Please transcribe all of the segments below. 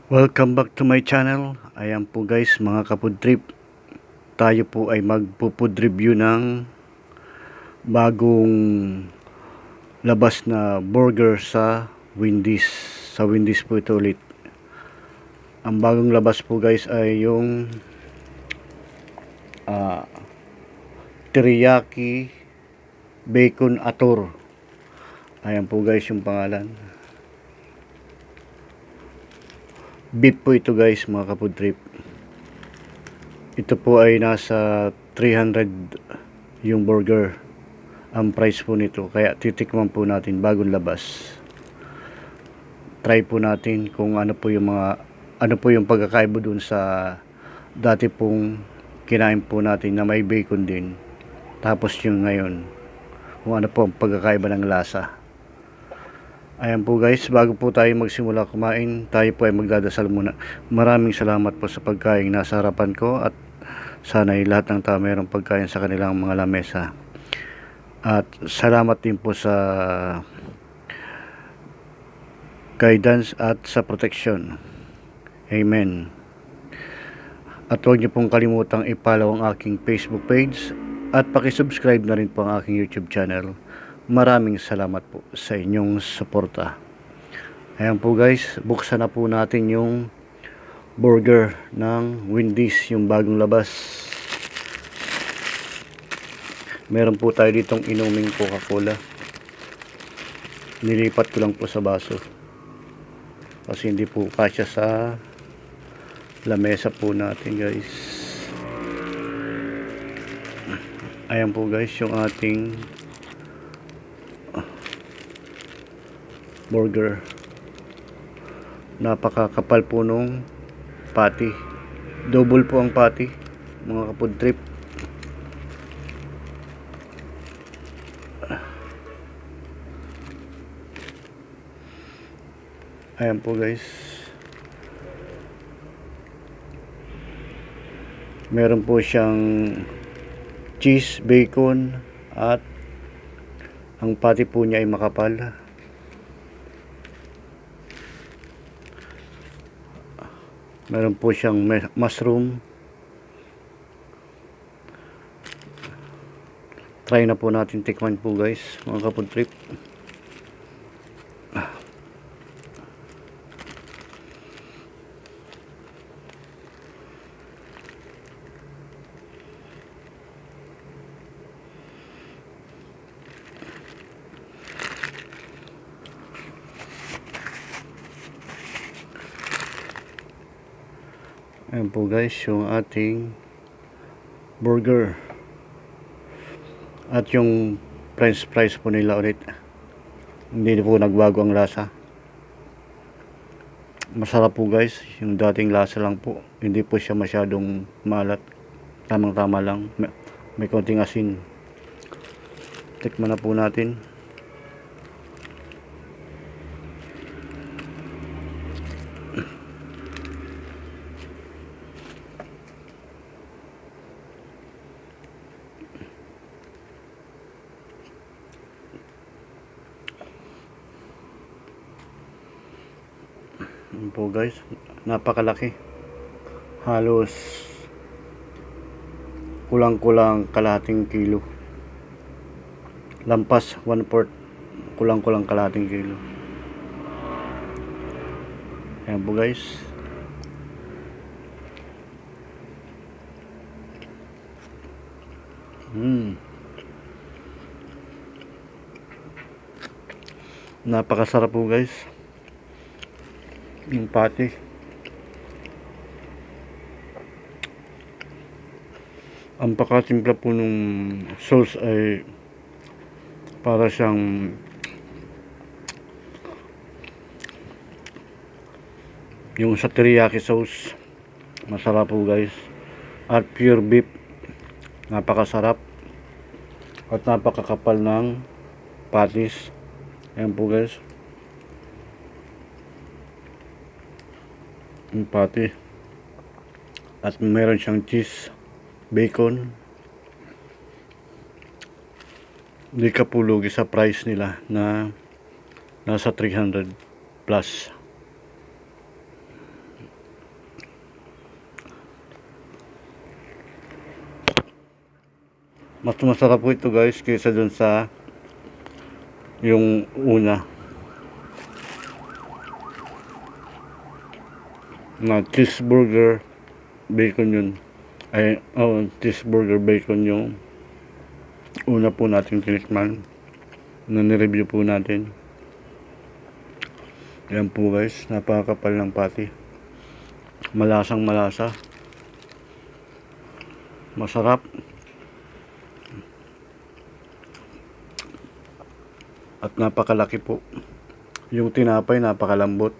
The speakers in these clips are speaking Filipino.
Welcome back to my channel. Ayan po guys, mga kapod trip. Tayo po ay magpo-food review ng bagong labas na burger sa Wendy's. Sa Wendy's po ito ulit. Ang bagong labas po guys ay yung teriyaki bacon ator. Ayan po guys yung pangalan. Beef po ito guys, mga kapod trip. Ito po ay nasa 300 yung burger ang price po nito, kaya titikman po natin bagong labas. Try po natin kung ano po yung pagkakaiba dun sa dati pong kinain po natin na may bacon din, tapos yung ngayon, kung ano po ang pagkakaiba ng lasa. Ayan po guys, bago po tayo magsimula kumain, tayo po ay magdadasal muna. Maraming salamat po sa pagkain nasa harapan ko, at sana'y lahat ng tao mayroong pagkain sa kanilang mga lamesa. At salamat din po sa guidance at sa protection. Amen. At huwag niyo pong kalimutang i-follow ang aking Facebook page at paki-subscribe na rin po ang aking YouTube channel. Maraming salamat po sa inyong suporta. Ayan po guys, buksan na po natin yung burger ng Wendy's, yung bagong labas. Meron po tayo ditong inuming Coca-Cola. Nilipat ko lang po sa baso kasi hindi po kasya sa lamesa po natin guys. Ayan po guys yung ating burger. Napakakapal po nung patty. Double po ang patty, mga kapod trip. Ayan po guys. Meron po siyang cheese, bacon, at ang patty po niya ay makapal. Meron po siyang mushroom. Try na po natin tikman po guys, mga kapod trip. Ayan po guys yung ating burger. At yung french fries po nila ulit, hindi po nagbago ang lasa. Masarap po guys, yung dating lasa lang po. Hindi po siya masyadong malat, tamang tama lang, may konting asin. Tikman na po natin. Ayan po guys, napakalaki. Halos kulang-kulang kalahating kilo. Lampas 1/4, kulang-kulang kalahating kilo. Ayan po guys. Napakasarap po guys yung patty. Ang pakatimpla po nung sauce ay para siyang yung sa teriyaki sauce. Masarap po guys. At pure beef, napakasarap at napakakapal ng patties. Ayan po guys yung patty. At meron siyang cheese, bacon. Hindi ka po lugi sa price nila na nasa 300 plus. Mas masarap po ito guys kaysa dun sa yung una na cheeseburger bacon yun. Ay, cheeseburger bacon yung una po nating tinikman na nireview po natin. Yan po guys, napakakapal ng patty. Malasang malasa. Masarap. At napakalaki po. Yung tinapay napakalambot.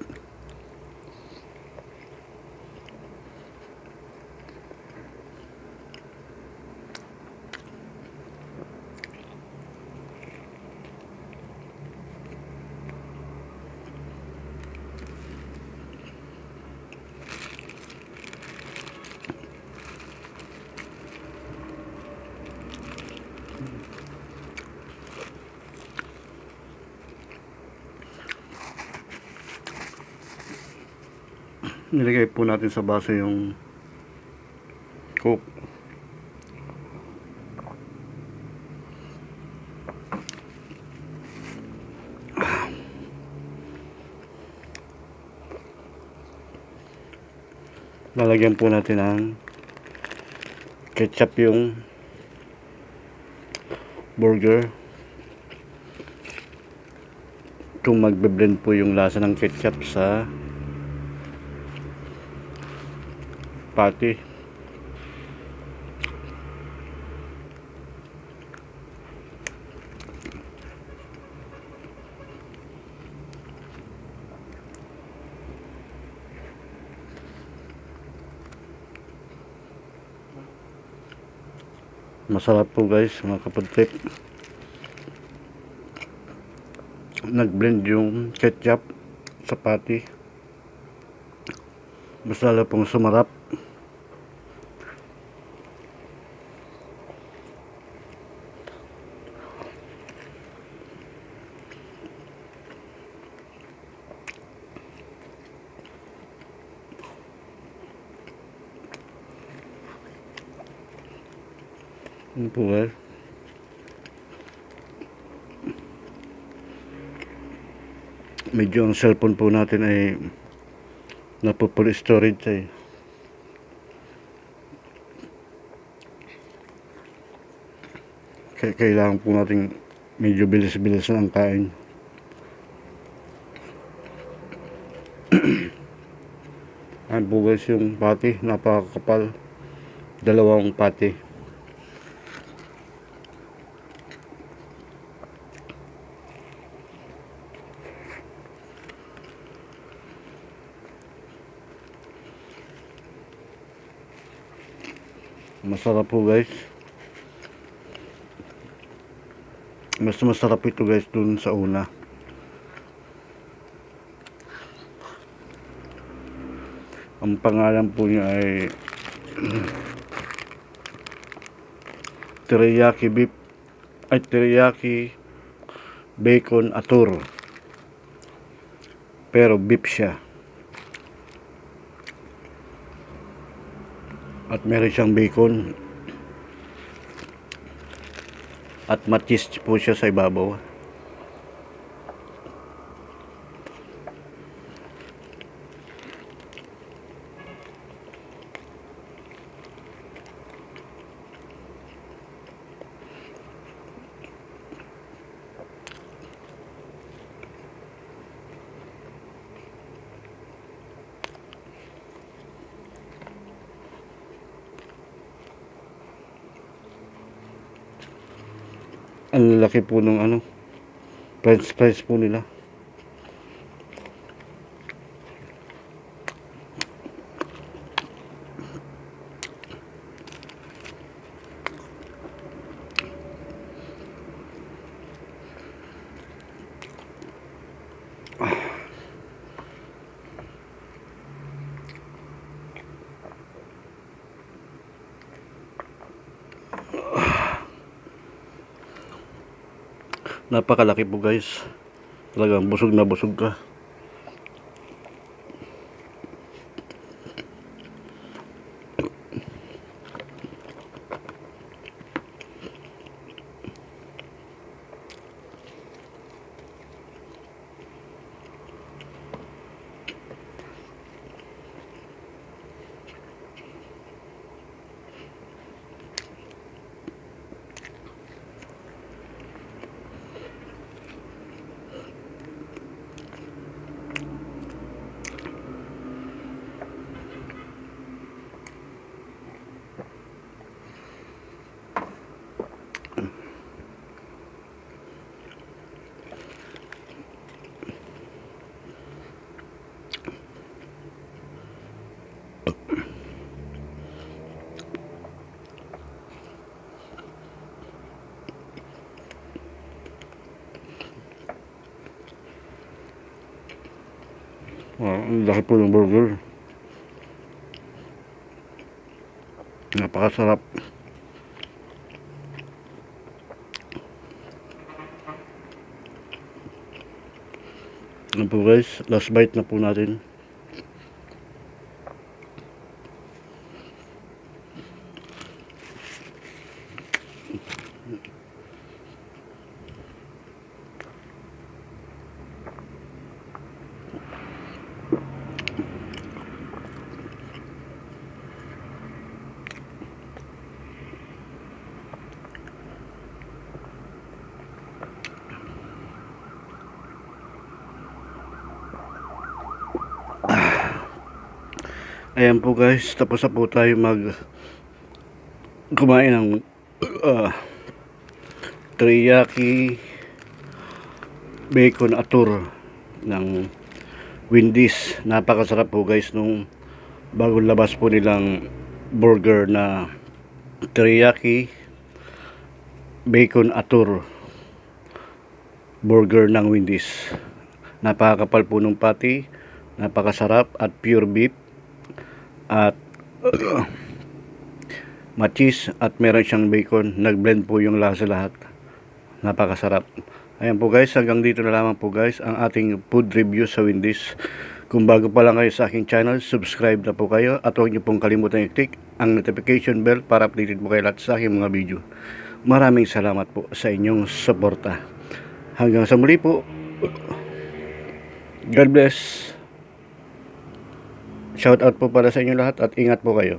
Nilagay po natin sa baso yung Coke. Lalagyan po natin ng ketchup yung burger. Kung magbe-blend po yung lasa ng ketchup sa patty. Masarap po guys mga kapatid. Nag-blend yung ketchup sa patty. Mas lalo pong sumarap. Ano po guys? Medyo ang cellphone po natin ay napo-full storage ay. Kaya kailangan po natin medyo bilis-bilis ang kain. Ayan po guys yung patty, napakakapal. Dalawang patty. Masarap po guys. Mas masarap ito guys dun sa una. Ang pangalan po niya ay teriyaki beef ay teriyaki bacon atur. Pero beef siya. At meron siyang bacon. At matis po siya sa ibabaw. Ang laki po ng french fries po nila. Napakalaki po guys. Talagang busog na busog ka. Ang laki po ng burger. Napakasarap. Ano po guys, last bite na po natin. Ayan po guys, tapos na po tayo kumain ng teriyaki bacon atur ng Wendy's. Napakasarap po guys nung bagong labas po nilang burger na teriyaki bacon atur burger ng Wendy's. Napakakapal po ng patty, napakasarap at pure beef at machis at meron siyang bacon. Nag-blend po yung lasa lahat. Napakasarap. Ayan po guys, hanggang dito na lamang po guys ang ating food review sa Wendy's. Kung bago pa lang kayo sa aking channel, subscribe na po kayo at huwag niyo pong kalimutan i-click ang notification bell para updated po kayo lahat sa aking mga video. Maraming salamat po sa inyong suporta. Hanggang sa muli po. God bless. Shout out po para sa inyo lahat at ingat po kayo.